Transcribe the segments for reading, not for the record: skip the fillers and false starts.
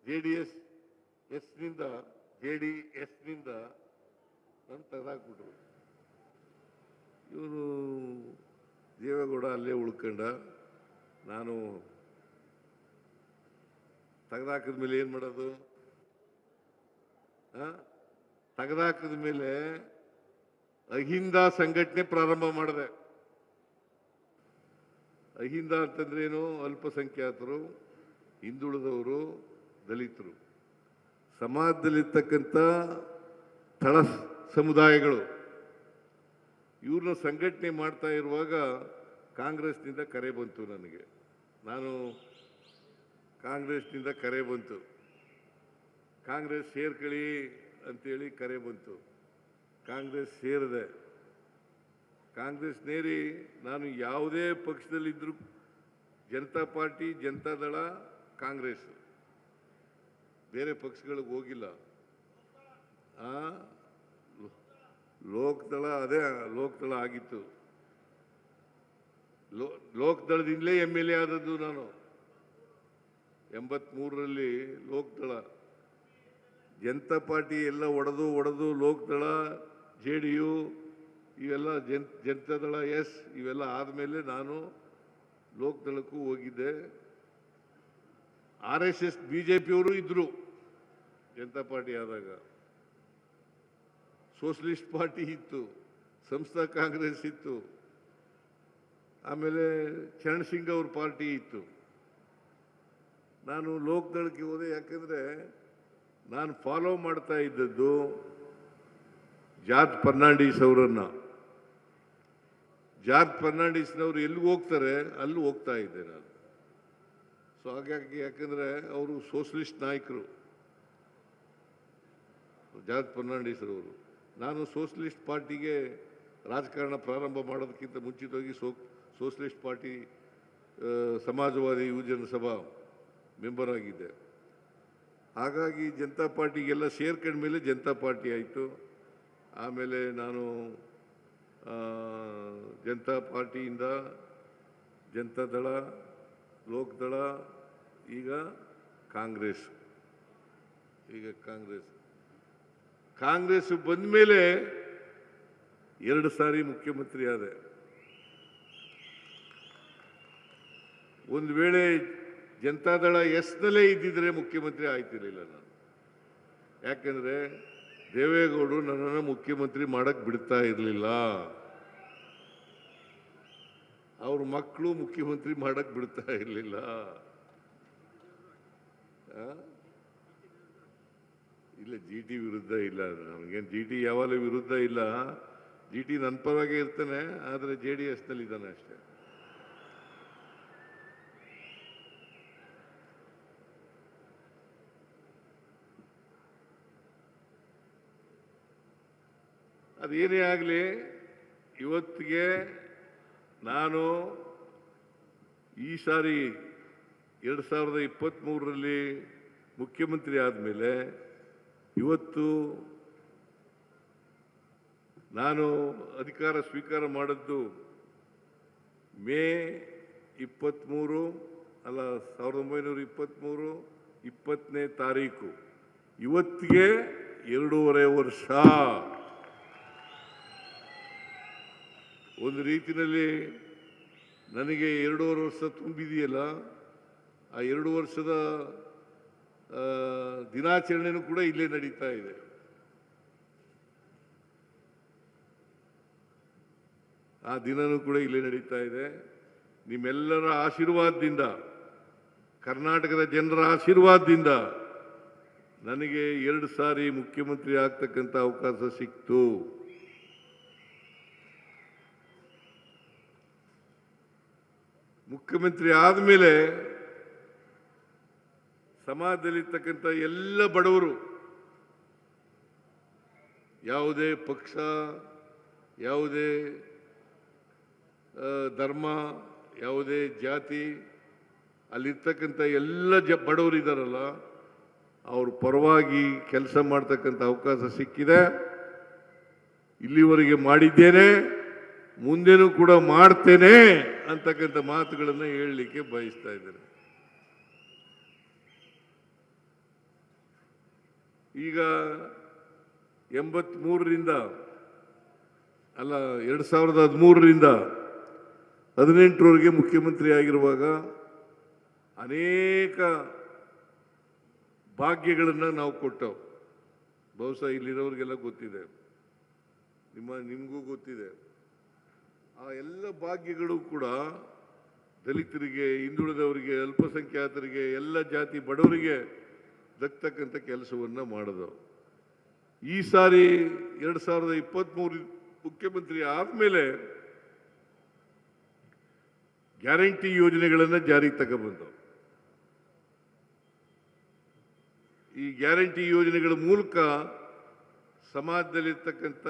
JDS ಎಸ್ನಿಂದ ನಾನು ತೆಗೆದಾಕ್ಬಿಟ್ರು. ಇವನು ದೇವೇಗೌಡ ಅಲ್ಲೇ ಉಳ್ಕೊಂಡ. ನಾನು ತೆಗೆದಾಕಿದ ಮೇಲೆ ಏನು ಮಾಡೋದು? ತೆಗೆದಾಕಿದ ಮೇಲೆ ಅಹಿಂದ ಸಂಘಟನೆ ಪ್ರಾರಂಭ ಮಾಡಿದೆ. ಅಹಿಂದ ಅಂತಂದ್ರೆ ಏನು? ಅಲ್ಪಸಂಖ್ಯಾತರು, ಹಿಂದುಳಿದವರು, ದಲಿತರು, ಸಮಾಜದಲ್ಲಿರ್ತಕ್ಕಂಥ ತಳ ಸಮುದಾಯಗಳು ಇವ್ರನ್ನ ಸಂಘಟನೆ ಮಾಡ್ತಾ ಇರುವಾಗ ಕಾಂಗ್ರೆಸ್ನಿಂದ ಕರೆ ಬಂತು ನನಗೆ. ಕಾಂಗ್ರೆಸ್ನಿಂದ ಕರೆ ಬಂತು, ಕಾಂಗ್ರೆಸ್ ಸೇರ್ಕೊಳ್ಳಿ ಅಂತೇಳಿ ಕರೆ ಬಂತು. ಕಾಂಗ್ರೆಸ್ ಸೇರಿದೆ. ಕಾಂಗ್ರೆಸ್ ನೇರಿ ನಾನು ಯಾವುದೇ ಪಕ್ಷದಲ್ಲಿದ್ದರೂ ಜನತಾ ಪಾರ್ಟಿ, ಜನತಾದಳ, ಕಾಂಗ್ರೆಸ್, ಬೇರೆ ಪಕ್ಷಗಳಿಗೆ ಹೋಗಿಲ್ಲ. ಲೋಕದಳ, ಅದೇ ಲೋಕದಳ ಆಗಿತ್ತು. ಲೋಕದಳದಿಂದಲೇ MLA ಆದದ್ದು ನಾನು 83ರಲ್ಲಿ. ಲೋಕದಳ, ಜನತಾ ಪಾರ್ಟಿ ಎಲ್ಲ ಒಡೆದು ಲೋಕದಳ, JDU ಇವೆಲ್ಲ ಜನತಾದಳ ಇವೆಲ್ಲ ಆದಮೇಲೆ ನಾನು ಲೋಕದಳಕ್ಕೂ ಹೋಗಿದ್ದೆ. RSS BJPಯವರು ಇದ್ರು ಜನತಾ ಪಾರ್ಟಿ ಆದಾಗ. ಸೋಷಲಿಸ್ಟ್ ಪಾರ್ಟಿ ಇತ್ತು, ಸಂಸ್ಥಾ ಕಾಂಗ್ರೆಸ್ ಇತ್ತು, ಆಮೇಲೆ ಚರಣ್ ಸಿಂಗ್ ಅವ್ರ ಪಾರ್ಟಿ ಇತ್ತು. ನಾನು ಲೋಕದಳಕ್ಕೆ ಹೋದೆ. ಯಾಕಂದ್ರೆ ನಾನು ಫಾಲೋ ಮಾಡ್ತಾ ಇದ್ದದ್ದು ಜಾರ್ಜ್ ಫರ್ನಾಂಡಿಸ್ ಅವರನ್ನ. ಜಾರ್ಜ್ ಫರ್ನಾಂಡಿಸ್ನವರು ಎಲ್ಲಿಗೆ ಹೋಗ್ತಾರೆ ಅಲ್ಲಿ ಹೋಗ್ತಾ ಇದ್ದೆ ನಾನು. ಸೊ ಹಾಗಾಗಿ, ಯಾಕಂದ್ರೆ ಅವರು ಸೋಷಲಿಸ್ಟ್ ನಾಯಕರು ಜಾರ್ಜ್ ಫರ್ನಾಂಡಿಸ್ ಅವರು. ನಾನು ಸೋಷಲಿಸ್ಟ್ ಪಾರ್ಟಿಗೆ ರಾಜಕಾರಣ ಪ್ರಾರಂಭ ಮಾಡೋದಕ್ಕಿಂತ ಮುಂಚಿತವಾಗಿ ಸೋಷಲಿಸ್ಟ್ ಪಾರ್ಟಿ ಸಮಾಜವಾದಿ ಯುವಜನ ಸಭಾ ಮೆಂಬರ್ ಆಗಿದ್ದೆ. ಹಾಗಾಗಿ ಜನತಾ ಪಾರ್ಟಿಗೆಲ್ಲ ಸೇರ್ಕೊಂಡ ಮೇಲೆ ಜನತಾ ಪಾರ್ಟಿ ಆಯಿತು. ಆಮೇಲೆ ನಾನು ಜನತಾ ಪಾರ್ಟಿಯಿಂದ ಜನತಾದಳ, ಲೋಕದಳ, ಈಗ ಕಾಂಗ್ರೆಸ್. ಕಾಂಗ್ರೆಸ್ ಬಂದ ಮೇಲೆ 2 ಸಾರಿ ಮುಖ್ಯಮಂತ್ರಿ ಆದೆ. ಒಂದು ವೇಳೆ ಜನತಾದಳ ಎಸ್ನಲ್ಲೇ ಇದ್ದಿದ್ರೆ ಮುಖ್ಯಮಂತ್ರಿ ಆಯ್ತಿರ್ಲಿಲ್ಲ ನಾನು. ಯಾಕೆಂದ್ರೆ ದೇವೇಗೌಡರು ನನ್ನನ್ನು ಮುಖ್ಯಮಂತ್ರಿ ಮಾಡಕ್ ಬಿಡ್ತಾ ಇರಲಿಲ್ಲ. ಅವ್ರ ಮಕ್ಕಳು ಮುಖ್ಯಮಂತ್ರಿ ಮಾಡಕ್ ಬಿಡ್ತಾ ಇರಲಿಲ್ಲ. ಇಲ್ಲ, GT ವಿರುದ್ಧ ಇಲ್ಲ, ನಮಗೇನು GT ಯಾವಾಗಲೂ ವಿರುದ್ಧ ಇಲ್ಲ. GT ನನ್ನ ಪರವಾಗೇ ಇರ್ತಾನೆ, ಆದರೆ JDS ನಲ್ಲಿ ಇದ್ದಾನೆ ಅಷ್ಟೇ. ಅದೇನೇ ಆಗಲಿ, ಇವತ್ತಿಗೆ ನಾನು ಈ ಸಾರಿ 2023ರಲ್ಲಿ ಮುಖ್ಯಮಂತ್ರಿ ಆದಮೇಲೆ ಇವತ್ತು ನಾನು ಅಧಿಕಾರ ಸ್ವೀಕಾರ ಮಾಡಿದ್ದು ಮೇ 23 ಅಲ್ಲ 1923 20ನೇ ತಾರೀಕು. ಇವತ್ತಿಗೆ 2.5 ವರ್ಷ. ಒಂದು ರೀತಿಯಲ್ಲಿ ನನಗೆ 2.5 ವರ್ಷ ತುಂಬಿದೆಯಲ್ಲ, ಆ 2 ವರ್ಷದ ದಿನಾಚರಣೆನೂ ಕೂಡ ಇಲ್ಲೇ ನಡೀತಾ ಇದೆ. ಆ ದಿನನೂ ಕೂಡ ಇಲ್ಲೇ ನಡೀತಾ ಇದೆ. ನಿಮ್ಮೆಲ್ಲರ ಆಶೀರ್ವಾದದಿಂದ, ಕರ್ನಾಟಕದ ಜನರ ಆಶೀರ್ವಾದದಿಂದ ನನಗೆ 2 ಸಾರಿ ಮುಖ್ಯಮಂತ್ರಿ ಆಗ್ತಕ್ಕಂಥ ಅವಕಾಶ ಸಿಕ್ತು. ಮುಖ್ಯಮಂತ್ರಿ ಆದಮೇಲೆ ಸಮಾಜದಲ್ಲಿರ್ತಕ್ಕಂಥ ಎಲ್ಲ ಬಡವರು, ಯಾವುದೇ ಪಕ್ಷ, ಯಾವುದೇ ಧರ್ಮ, ಯಾವುದೇ ಜಾತಿ, ಅಲ್ಲಿರ್ತಕ್ಕಂಥ ಎಲ್ಲ ಬಡವರು ಇದ್ದಾರಲ್ಲ, ಅವ್ರ ಪರವಾಗಿ ಕೆಲಸ ಮಾಡ್ತಕ್ಕಂಥ ಅವಕಾಶ ಸಿಕ್ಕಿದೆ. ಇಲ್ಲಿವರೆಗೆ ಮಾಡಿದ್ದೇನೆ, ಮುಂದೇನೂ ಕೂಡ ಮಾಡ್ತೇನೆ ಅಂತಕ್ಕಂಥ ಮಾತುಗಳನ್ನು ಹೇಳಲಿಕ್ಕೆ ಬಯಸ್ತಾ ಇದ್ದೇನೆ. ಈಗ 83ರಿಂದ ಅಲ್ಲ 2013ರಿಂದ 18ರವರೆಗೆ ಮುಖ್ಯಮಂತ್ರಿ ಆಗಿರುವಾಗ ಅನೇಕ ಭಾಗ್ಯಗಳನ್ನು ನಾವು ಕೊಟ್ಟವು. ಬಹುಶಃ ಇಲ್ಲಿರೋರಿಗೆಲ್ಲ ಗೊತ್ತಿದೆ, ನಿಮಗೂ ಗೊತ್ತಿದೆ. ಆ ಎಲ್ಲ ಭಾಗ್ಯಗಳು ಕೂಡ ದಲಿತರಿಗೆ, ಹಿಂದುಳಿದವರಿಗೆ, ಅಲ್ಪಸಂಖ್ಯಾತರಿಗೆ, ಎಲ್ಲ ಜಾತಿ ಬಡವರಿಗೆ ದಕ್ಕತಕ್ಕಂಥ ಕೆಲಸವನ್ನು ಮಾಡಿದವು. ಈ ಸಾರಿ 2023 ಮುಖ್ಯಮಂತ್ರಿ ಆದಮೇಲೆ ಗ್ಯಾರಂಟಿ ಯೋಜನೆಗಳನ್ನು ಜಾರಿಗೆ ತಗೊಂಡ್ಬಂದವು. ಈ ಗ್ಯಾರಂಟಿ ಯೋಜನೆಗಳ ಮೂಲಕ ಸಮಾಜದಲ್ಲಿರ್ತಕ್ಕಂಥ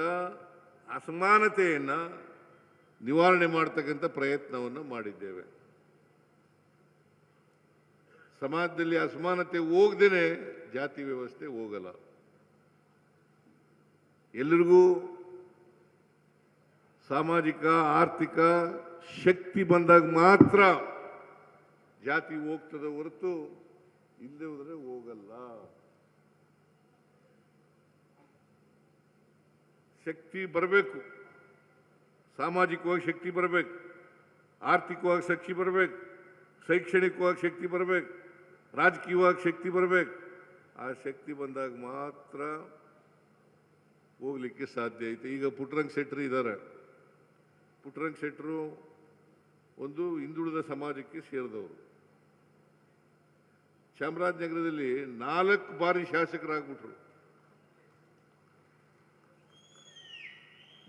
ಅಸಮಾನತೆಯನ್ನು ನಿವಾರಣೆ ಮಾಡತಕ್ಕಂಥ ಪ್ರಯತ್ನವನ್ನು ಮಾಡಿದ್ದೇವೆ. ಸಮಾಜದಲ್ಲಿ ಅಸಮಾನತೆ ಹೋಗದೇನೆ ಜಾತಿ ವ್ಯವಸ್ಥೆ ಹೋಗಲ್ಲ. ಎಲ್ಲರಿಗೂ ಸಾಮಾಜಿಕ ಆರ್ಥಿಕ ಶಕ್ತಿ ಬಂದಾಗ ಮಾತ್ರ ಜಾತಿ ಹೋಗ್ತದೆ ಹೊರತು ಇಲ್ಲದೆ ಹೋದರೆ ಹೋಗಲ್ಲ. ಶಕ್ತಿ ಬರಬೇಕು, ಸಾಮಾಜಿಕವಾಗಿ ಶಕ್ತಿ ಬರಬೇಕು, ಆರ್ಥಿಕವಾಗಿ ಶಕ್ತಿ ಬರಬೇಕು, ಶೈಕ್ಷಣಿಕವಾಗಿ ಶಕ್ತಿ ಬರಬೇಕು, ರಾಜಕೀಯವಾಗಿ ಶಕ್ತಿ ಬರಬೇಕು. ಆ ಶಕ್ತಿ ಬಂದಾಗ ಮಾತ್ರ ಹೋಗ್ಲಿಕ್ಕೆ ಸಾಧ್ಯ ಐತೆ. ಈಗ ಪುಟ್ಟರಂಗ ಶೆಟ್ಟರು ಇದ್ದಾರೆ. ಪುಟ್ಟರಂಗ ಶೆಟ್ಟರು ಒಂದು ಹಿಂದುಳಿದ ಸಮಾಜಕ್ಕೆ ಸೇರಿದವರು. ಚಾಮರಾಜನಗರದಲ್ಲಿ 4 ಬಾರಿ ಶಾಸಕರಾಗ್ಬಿಟ್ರು.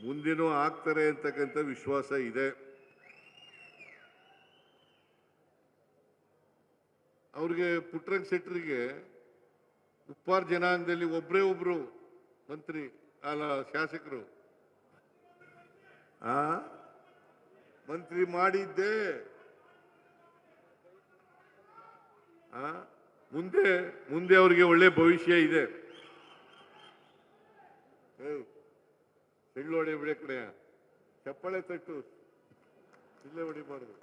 ಮುಂದೇನೂ ಆಗ್ತಾರೆ ಅಂತಕ್ಕಂಥ ವಿಶ್ವಾಸ ಇದೆ. ಅವ್ರಿಗೆ ಪುಟ್ಟರಂಗ ಶೆಟ್ಟರಿಗೆ ಉಪ್ಪಾರ ಜನಾಂಗದಲ್ಲಿ ಒಬ್ಬರೇ ಒಬ್ರು ಮಂತ್ರಿ ಅಲ್ಲ ಶಾಸಕರು ಮಂತ್ರಿ ಮಾಡಿದ್ದೆ. ಮುಂದೆ ಅವರಿಗೆ ಒಳ್ಳೆ ಭವಿಷ್ಯ ಇದೆ. ಸಿಳ್ಳು ಹೊಡೆ ಬಿಡ ಕಡೆ ಚಪ್ಪಾಳೆ ತಟ್ಟು ಇಲ್ಲೇ ಹೊಡಿಬಾರ್ದು.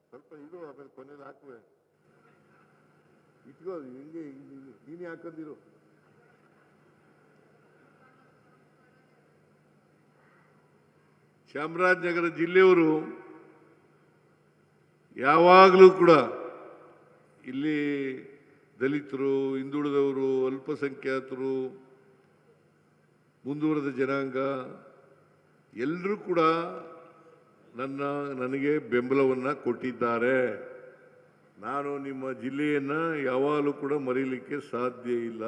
ಸ್ವಲ್ಪ ಇದು ಆಮೇಲೆ ಕೊನೆಯಲ್ಲಿ ಹಾಕುವೆ ಇಟ್ಕೋ. ಹಿಂಗೆ ನೀನೇ ಹಾಕೊಂಡಿರು. ಚಾಮರಾಜನಗರ ಜಿಲ್ಲೆಯವರು ಯಾವಾಗಲೂ ಕೂಡ ಇಲ್ಲಿ ದಲಿತರು, ಹಿಂದುಳಿದವರು, ಅಲ್ಪಸಂಖ್ಯಾತರು, ಮುಂದುವರೆದ ಜನಾಂಗ ಎಲ್ಲರೂ ಕೂಡ ನನಗೆ ಬೆಂಬಲವನ್ನು ಕೊಟ್ಟಿದ್ದಾರೆ. ನಾನು ನಿಮ್ಮ ಜಿಲ್ಲೆಯನ್ನು ಯಾವಾಗಲೂ ಕೂಡ ಮರೀಲಿಕ್ಕೆ ಸಾಧ್ಯ ಇಲ್ಲ.